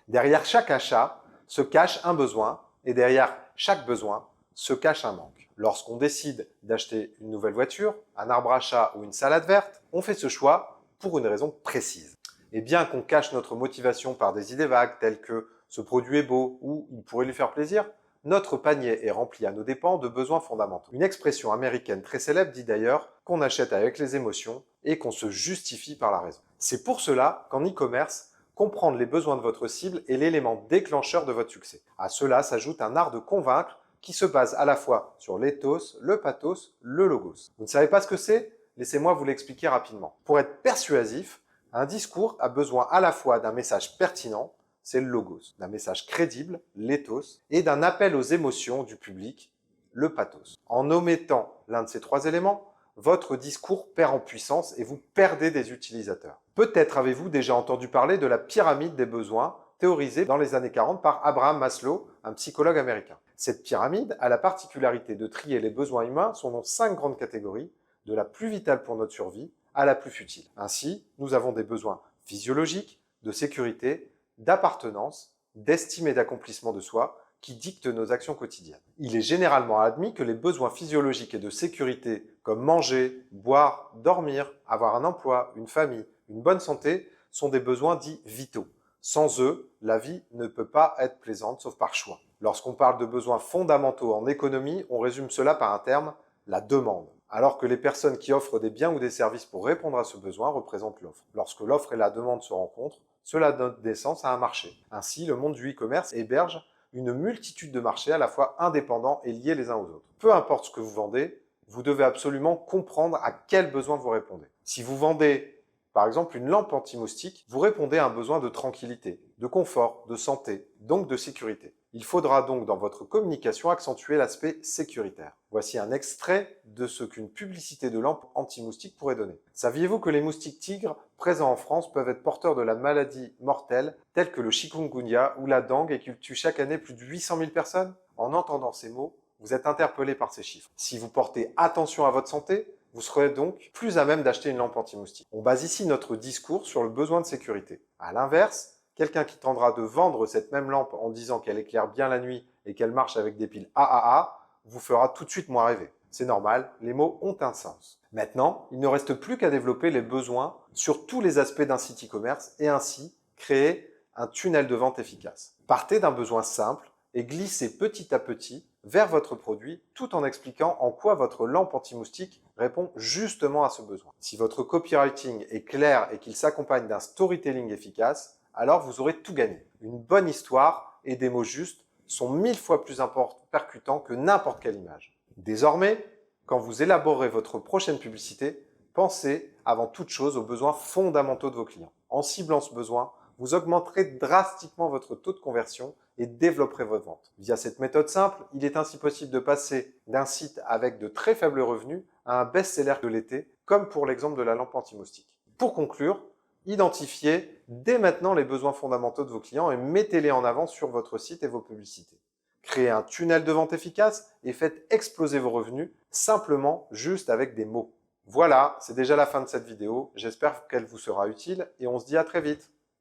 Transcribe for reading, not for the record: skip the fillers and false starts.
Derrière chaque achat se cache un besoin et derrière chaque besoin se cache un manque. Lorsqu'on décide d'acheter une nouvelle voiture, un arbre à chat ou une salade verte, on fait ce choix pour une raison précise. Et bien qu'on cache notre motivation par des idées vagues telles que ce produit est beau ou il pourrait lui faire plaisir, notre panier est rempli à nos dépens de besoins fondamentaux. Une expression américaine très célèbre dit d'ailleurs qu'on achète avec les émotions et qu'on se justifie par la raison. C'est pour cela qu'en e-commerce, comprendre les besoins de votre cible est l'élément déclencheur de votre succès. À cela s'ajoute un art de convaincre qui se base à la fois sur l'éthos, le pathos, le logos. Vous ne savez pas ce que c'est? Laissez-moi vous l'expliquer rapidement. Pour être persuasif, un discours a besoin à la fois d'un message pertinent, c'est le logos, d'un message crédible, l'éthos, et d'un appel aux émotions du public, le pathos. En omettant l'un de ces trois éléments, votre discours perd en puissance et vous perdez des utilisateurs. Peut-être avez-vous déjà entendu parler de la pyramide des besoins théorisée dans les années 40 par Abraham Maslow, un psychologue américain. Cette pyramide a la particularité de trier les besoins humains selon 5 grandes catégories, de la plus vitale pour notre survie à la plus futile. Ainsi, nous avons des besoins physiologiques, de sécurité, d'appartenance, d'estime et d'accomplissement de soi qui dictent nos actions quotidiennes. Il est généralement admis que les besoins physiologiques et de sécurité comme manger, boire, dormir, avoir un emploi, une famille, une bonne santé sont des besoins dits vitaux. Sans eux, la vie ne peut pas être plaisante sauf par choix. Lorsqu'on parle de besoins fondamentaux en économie, on résume cela par un terme, la demande. Alors que les personnes qui offrent des biens ou des services pour répondre à ce besoin représentent l'offre. Lorsque l'offre et la demande se rencontrent, cela donne naissance à un marché. Ainsi, le monde du e-commerce héberge une multitude de marchés à la fois indépendants et liés les uns aux autres. Peu importe ce que vous vendez, vous devez absolument comprendre à quel besoin vous répondez. Si vous vendez, par exemple, une lampe anti-moustique, vous répondez à un besoin de tranquillité, de confort, de santé, donc de sécurité. Il faudra donc dans votre communication accentuer l'aspect sécuritaire. Voici un extrait de ce qu'une publicité de lampe anti-moustique pourrait donner. Saviez-vous que les moustiques tigres présents en France peuvent être porteurs de la maladie mortelle telle que le chikungunya ou la dengue et qu'ils tuent chaque année plus de 800 000 personnes? En entendant ces mots, vous êtes interpellé par ces chiffres. Si vous portez attention à votre santé, vous serez donc plus à même d'acheter une lampe anti-moustique. On base ici notre discours sur le besoin de sécurité. À l'inverse, quelqu'un qui tentera de vendre cette même lampe en disant qu'elle éclaire bien la nuit et qu'elle marche avec des piles AAA, vous fera tout de suite moins rêver. C'est normal, les mots ont un sens. Maintenant, il ne reste plus qu'à développer les besoins sur tous les aspects d'un site e-commerce et ainsi créer un tunnel de vente efficace. Partez d'un besoin simple et glissez petit à petit vers votre produit tout en expliquant en quoi votre lampe anti-moustique répond justement à ce besoin. Si votre copywriting est clair et qu'il s'accompagne d'un storytelling efficace, alors vous aurez tout gagné. Une bonne histoire et des mots justes sont 1000 fois plus percutants que n'importe quelle image. Désormais, quand vous élaborez votre prochaine publicité, pensez avant toute chose aux besoins fondamentaux de vos clients. En ciblant ce besoin, vous augmenterez drastiquement votre taux de conversion et développerez votre vente. Via cette méthode simple, il est ainsi possible de passer d'un site avec de très faibles revenus à un best-seller de l'été, comme pour l'exemple de la lampe anti-moustique. Pour conclure, identifiez dès maintenant les besoins fondamentaux de vos clients et mettez-les en avant sur votre site et vos publicités. Créez un tunnel de vente efficace et faites exploser vos revenus simplement juste avec des mots. Voilà, c'est déjà la fin de cette vidéo. J'espère qu'elle vous sera utile et on se dit à très vite.